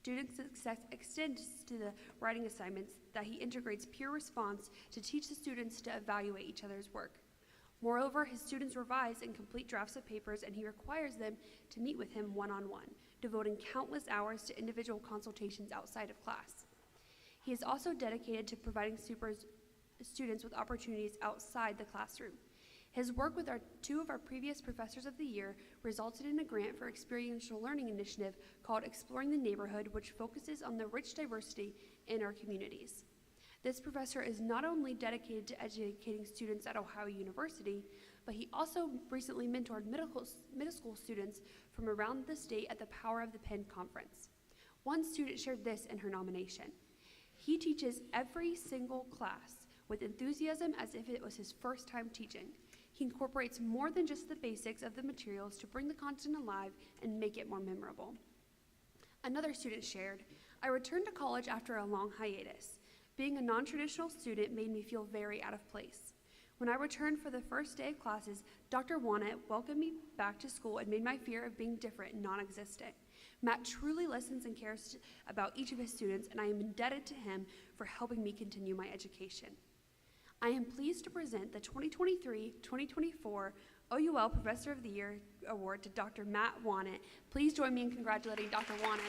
Student success extends to the writing assignments that he integrates peer response to teach the students to evaluate each other's work. Moreover, his students revise and complete drafts of papers, and he requires them to meet with him one-on-one, devoting countless hours to individual consultations outside of class. He is also dedicated to providing students with opportunities outside the classroom. His work with two of our previous Professors of the Year resulted in a grant for experiential learning initiative called Exploring the Neighborhood, which focuses on the rich diversity in our communities. This professor is not only dedicated to educating students at Ohio University, but he also recently mentored middle school students from around the state at the Power of the Pen conference. One student shared this in her nomination. He teaches every single class with enthusiasm as if it was his first time teaching. He incorporates more than just the basics of the materials to bring the content alive and make it more memorable. Another student shared, "I returned to college after a long hiatus. Being a non-traditional student made me feel very out of place. When I returned for the first day of classes, Dr. Wannett welcomed me back to school and made my fear of being different non-existent. Matt truly listens and cares about each of his students, and I am indebted to him for helping me continue my education. I am pleased to present the 2023-2024 OUL Professor of the Year Award to Dr. Matt Wannett. Please join me in congratulating Dr. Wannett."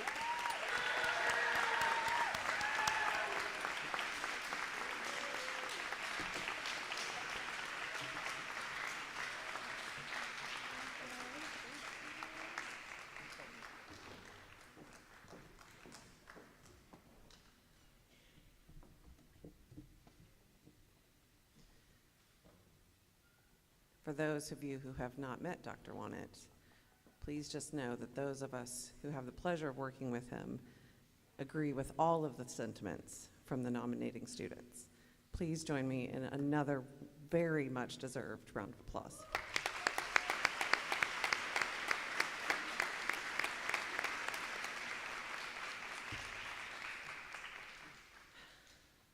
For those of you who have not met Dr. Wannett, please just know that those of us who have the pleasure of working with him agree with all of the sentiments from the nominating students. Please join me in another very much deserved round of applause.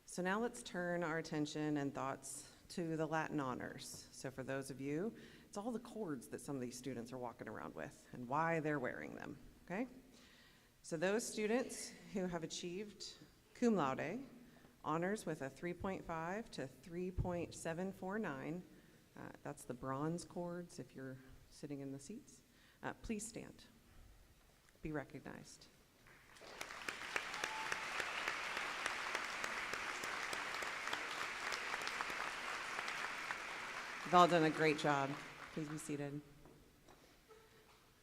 So now let's turn our attention and thoughts to the Latin honors. So for those of you, it's all the cords that some of these students are walking around with and why they're wearing them, okay? So those students who have achieved cum laude, honors with a 3.5 to 3.749, that's the bronze cords if you're sitting in the seats, please stand, be recognized. You've all done a great job. Please be seated.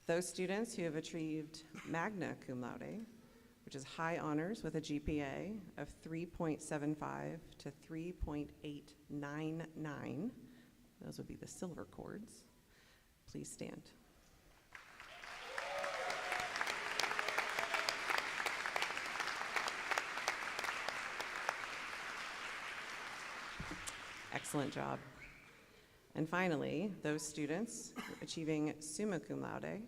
Those students who have achieved magna cum laude, which is high honors with a GPA of 3.75 to 3.899, those would be the silver cords. Please stand. Excellent job. And finally, those students achieving summa cum laude,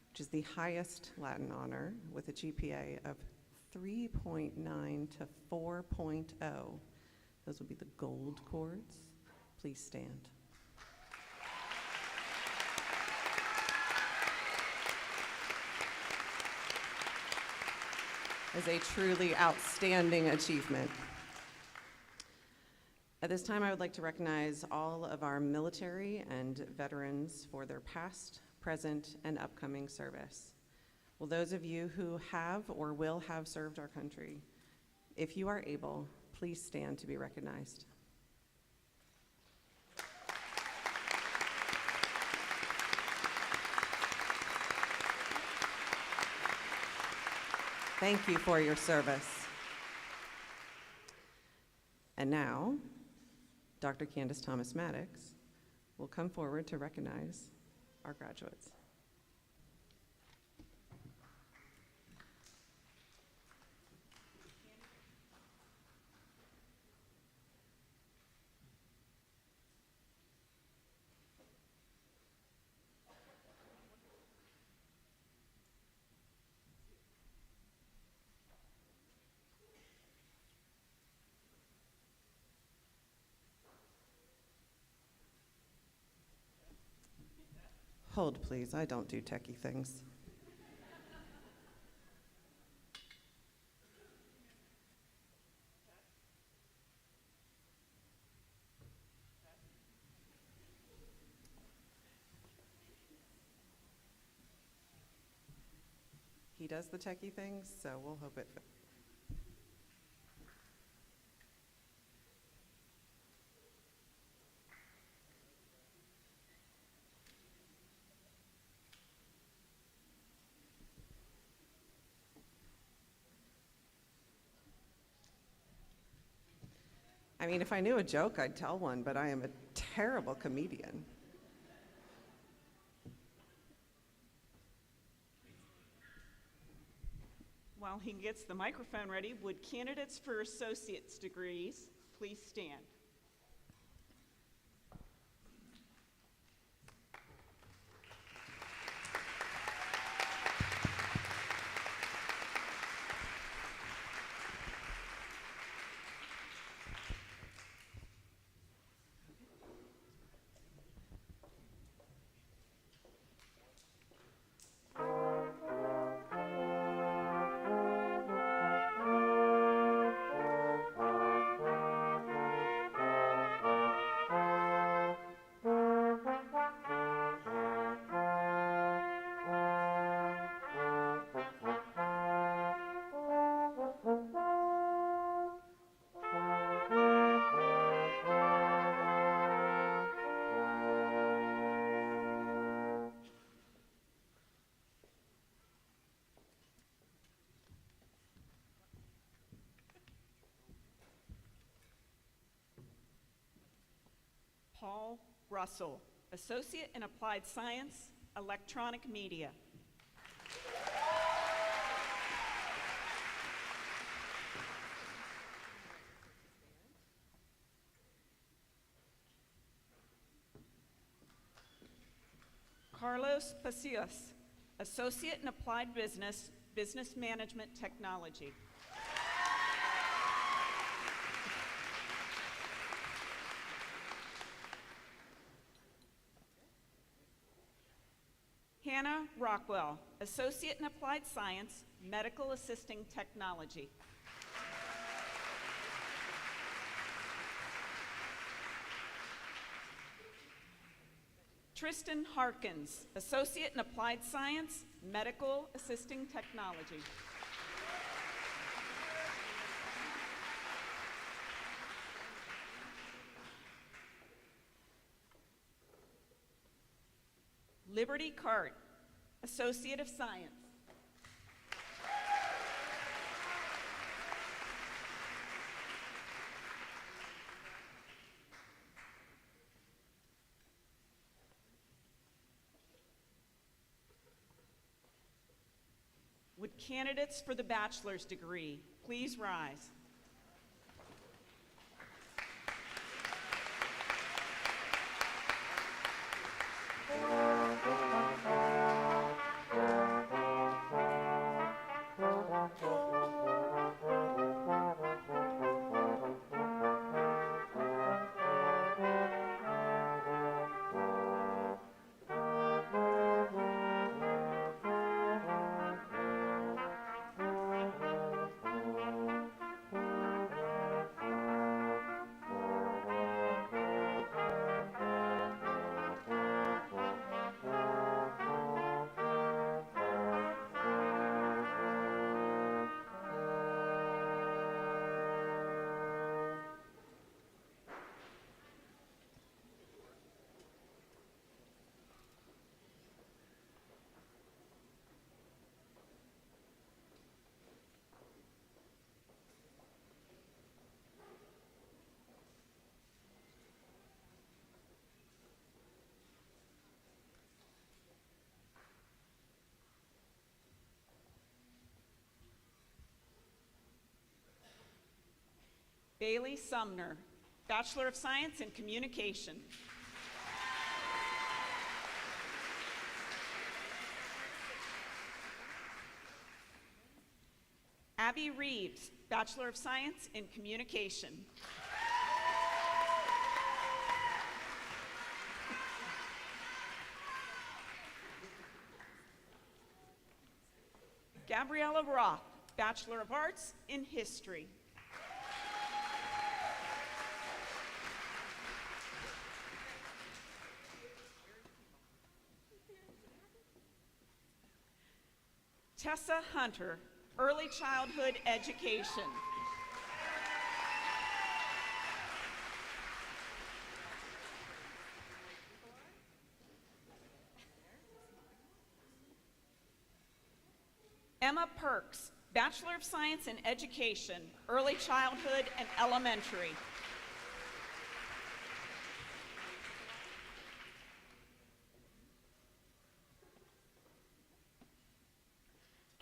which is the highest Latin honor with a GPA of 3.9 to 4.0. Those will be the gold cords. Please stand. Is a truly outstanding achievement. At this time, I would like to recognize all of our military and veterans for their past, present, and upcoming service. Will those of you who have or will have served our country, if you are able, please stand to be recognized. Thank you for your service. And now, Dr. Candace Thomas-Maddox will come forward to recognize our graduates. Hold, please. I don't do techie things. he does the techie things, so we'll hope it. I mean, if I knew a joke, I'd tell one, but I am a terrible comedian. While he gets the microphone ready, would candidates for associate's degrees please stand? Paul Russell, Associate in Applied Science, Electronic Media. Carlos Pasillas, Associate in Applied Business, Business Management Technology. Hannah Rockwell, Associate in Applied Science, Medical Assisting Technology. Tristan Harkins, Associate in Applied Science, Medical Assisting Technology. Liberty Cart, Associate of Science. Would candidates for the bachelor's degree please rise? Bailey Sumner, Bachelor of Science in Communication. Abby Reeves, Bachelor of Science in Communication. Gabriella Roth, Bachelor of Arts in History. Tessa Hunter, Early Childhood Education. Emma Perks, Bachelor of Science in Education, Early Childhood and Elementary.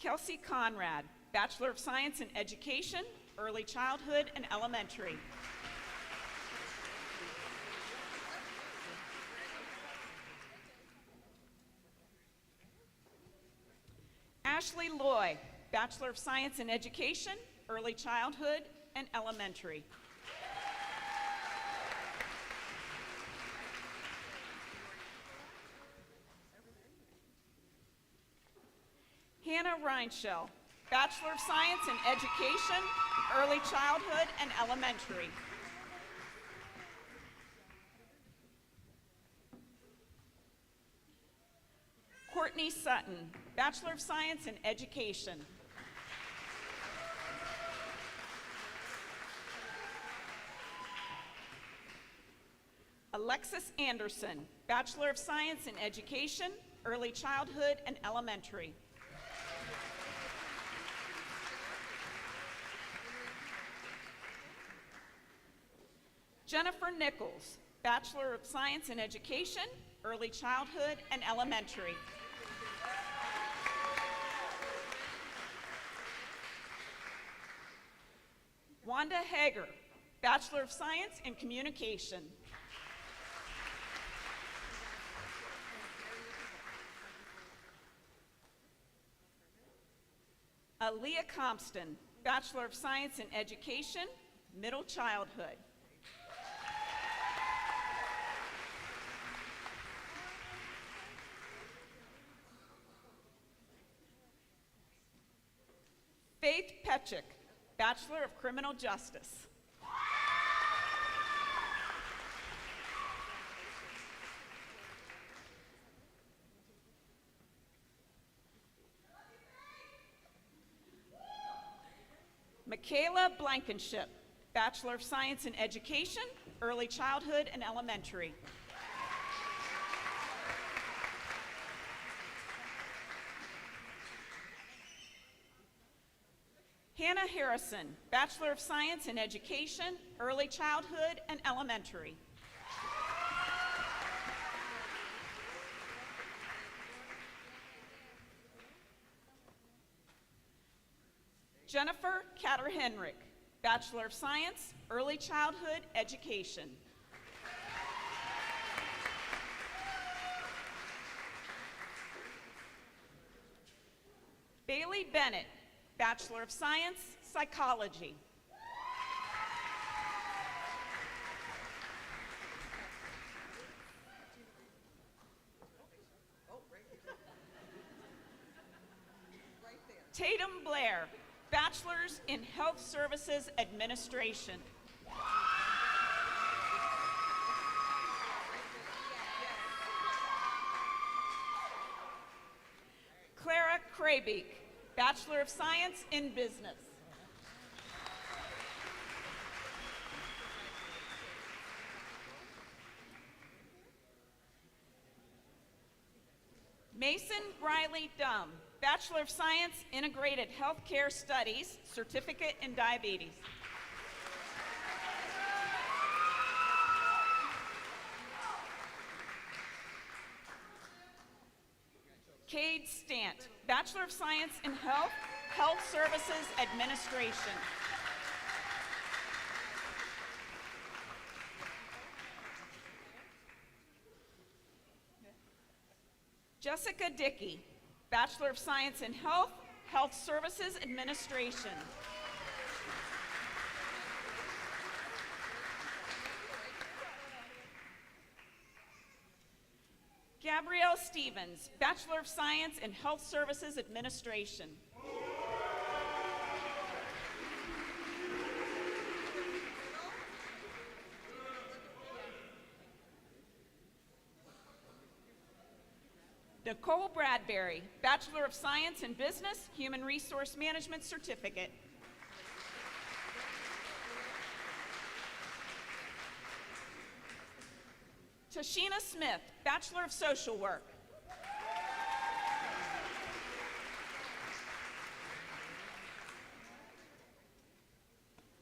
Kelsey Conrad, Bachelor of Science in Education, Early Childhood and Elementary. Ashley Loy, Bachelor of Science in Education, Early Childhood and Elementary. Hannah Reinschel, Bachelor of Science in Education, Early Childhood and Elementary. Courtney Sutton, Bachelor of Science in Education. Alexis Anderson, Bachelor of Science in Education, Early Childhood and Elementary. Jennifer Nichols, Bachelor of Science in Education, Early Childhood and Elementary. Wanda Hager, Bachelor of Science in Communication. Aaliyah Compston, Bachelor of Science in Education, Middle Childhood. Faith Petchik, Bachelor of Criminal Justice. Michaela Blankenship, Bachelor of Science in Education, Early Childhood and Elementary. Hannah Harrison, Bachelor of Science in Education, Early Childhood and Elementary. Jennifer Catter-Henrick, Bachelor of Science, Early Childhood Education. Bailey Bennett, Bachelor of Science, Psychology. Tatum Blair, Bachelor's in Health Services Administration. Clara Kraybeek, Bachelor of Science in Business. Mason Riley Dumb, Bachelor of Science, Integrated Healthcare Studies, Certificate in Diabetes. Cade Stant, Bachelor of Science in Health, Health Services Administration. Jessica Dickey, Bachelor of Science in Health, Health Services Administration. Gabrielle Stevens, Bachelor of Science in Health Services Administration. Nicole Bradbury, Bachelor of Science in Business, Human Resource Management Certificate. Tashina Smith, Bachelor of Social Work.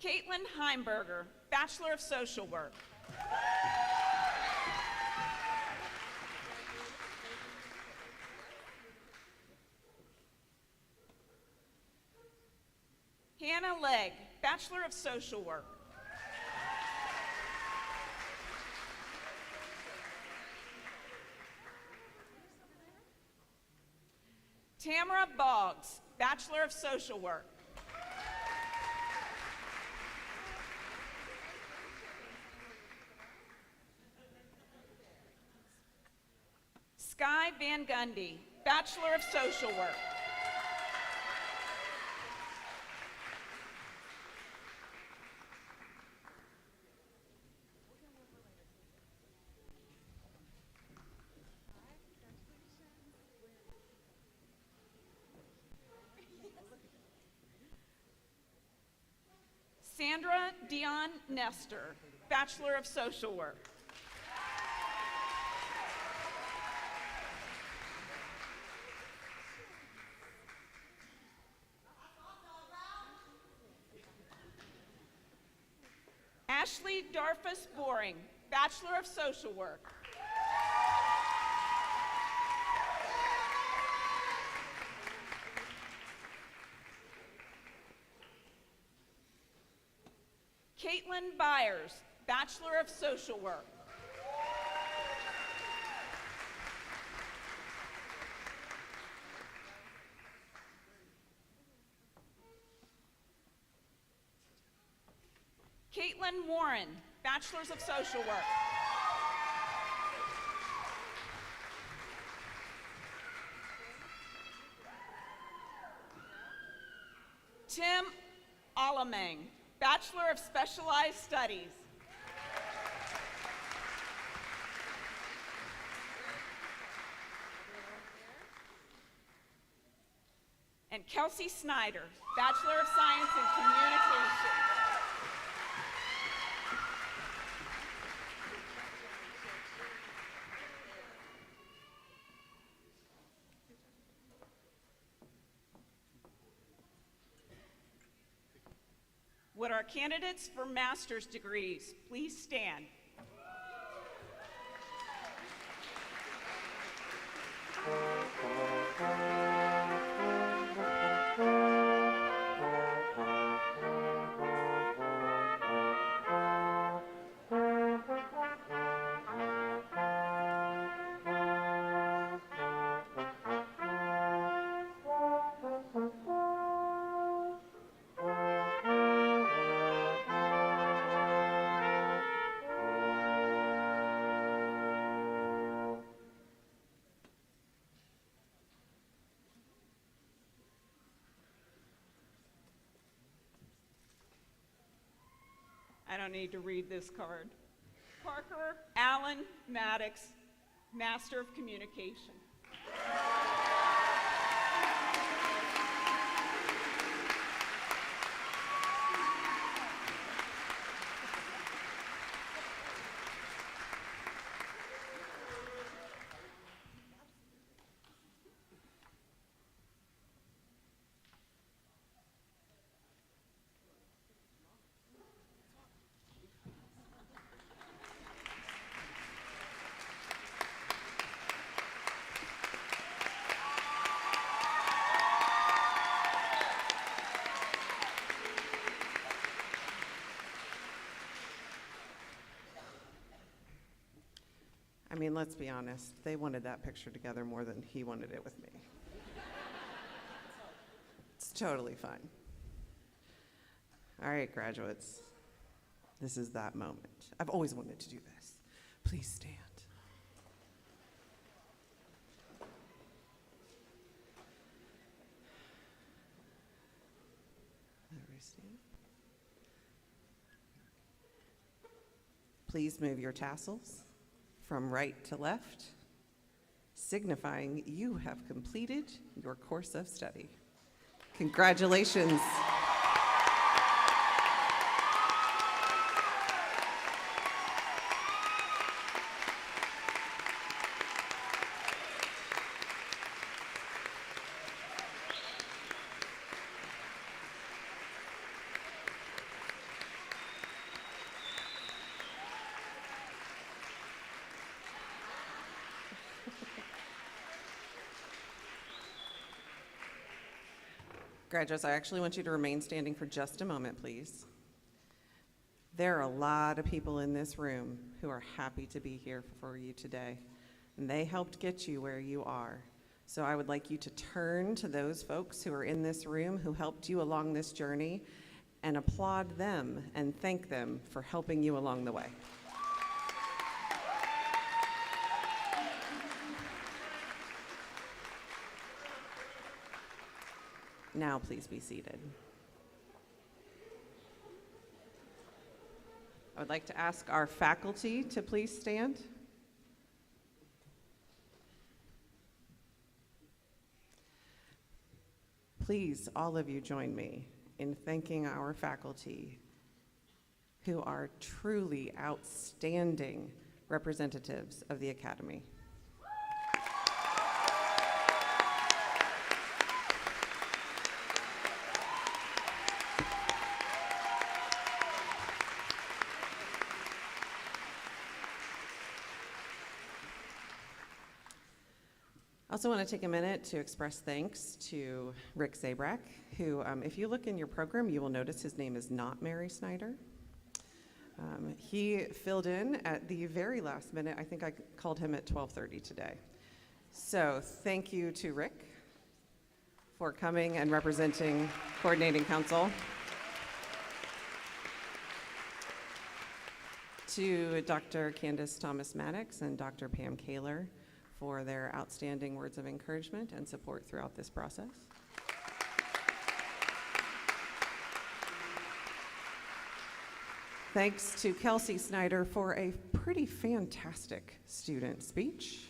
Caitlin Heimberger, Bachelor of Social Work. Hannah Legg, Bachelor of Social Work. Tamara Boggs, Bachelor of Social Work. Sky Van Gundy, Bachelor of Social Work. Sandra Dion Nestor, Bachelor of Social Work. Ashley Darfus Boring, Bachelor of Social Work. Caitlin Byers, Bachelor of Social Work. Caitlin Warren, Bachelors of Social Work. Tim Alamang, Bachelor of Specialized Studies. And Kelsey Snyder, Bachelor of Science in Communication. Would our candidates for master's degrees please stand? I don't need to read this card. Parker Allen Maddox, Master of Communication. I mean, let's be honest, they wanted that picture together more than he wanted it with me. It's totally fine. All right, graduates, this is that moment. I've always wanted to do this. Please stand. Everybody stand. Please move your tassels from right to left, signifying you have completed your course of study. Congratulations. Graduates, I actually want you to remain standing for just a moment, please. There are a lot of people in this room who are happy to be here for you today, and they helped get you where you are. So I would like you to turn to those folks who are in this room who helped you along this journey and applaud them and thank them for helping you along the way. Now, please be seated. I would like to ask our faculty to please stand. Please, all of you join me in thanking our faculty who are truly outstanding representatives of the Academy. I also want to take a minute to express thanks to Rick Zabrak, who, if you look in your program, you will notice his name is not Mary Snyder. He filled in at the very last minute. I think I called him at 12:30 today. So thank you to Rick for coming and representing Coordinating Council. To Dr. Candace Thomas-Maddox and Dr. Pam Kaler for their outstanding words of encouragement and support throughout this process. Thanks to Kelsey Snyder for a pretty fantastic student speech.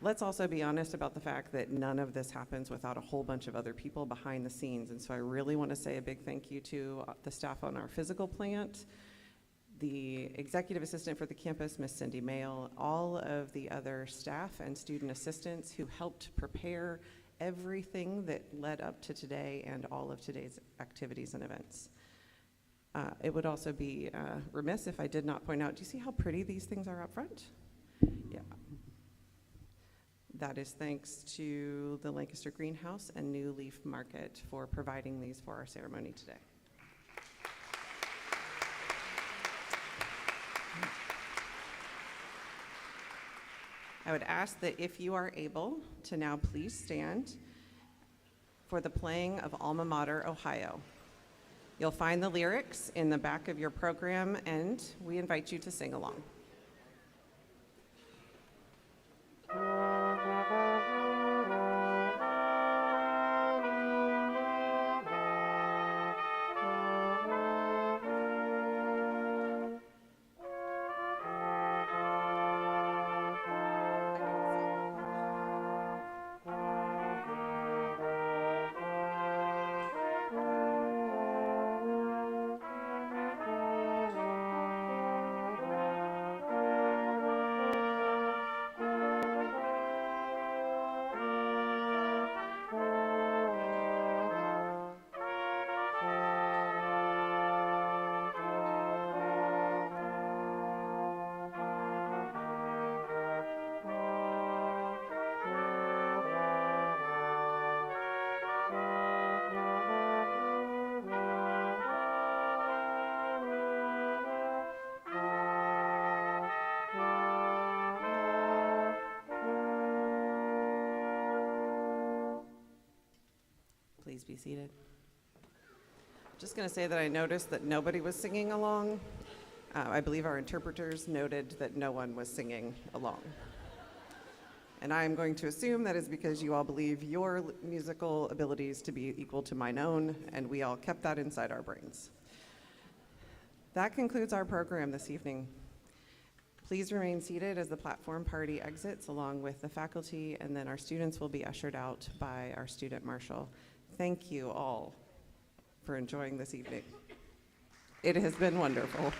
Let's also be honest about the fact that none of this happens without a whole bunch of other people behind the scenes. And so I really want to say a big thank you to the staff on our physical plant, the executive assistant for the campus, Miss Cindy Mail, all of the other staff and student assistants who helped prepare everything that led up to today and all of today's activities and events. It would also be remiss if I did not point out, do you see how pretty these things are up front? Yeah. That is thanks to the Lancaster Greenhouse and New Leaf Market for providing these for our ceremony today. I would ask that if you are able to now please stand for the playing of Alma Mater, Ohio. You'll find the lyrics in the back of your program, and we invite you to sing along. Please be seated. Just going to say that I noticed that nobody was singing along. I believe our interpreters noted that no one was singing along. And I am going to assume that is because you all believe your musical abilities to be equal to mine own, and we all kept that inside our brains. That concludes our program this evening. Please remain seated as the platform party exits along with the faculty, and then our students will be ushered out by our student marshal. Thank you all for enjoying this evening. It has been wonderful.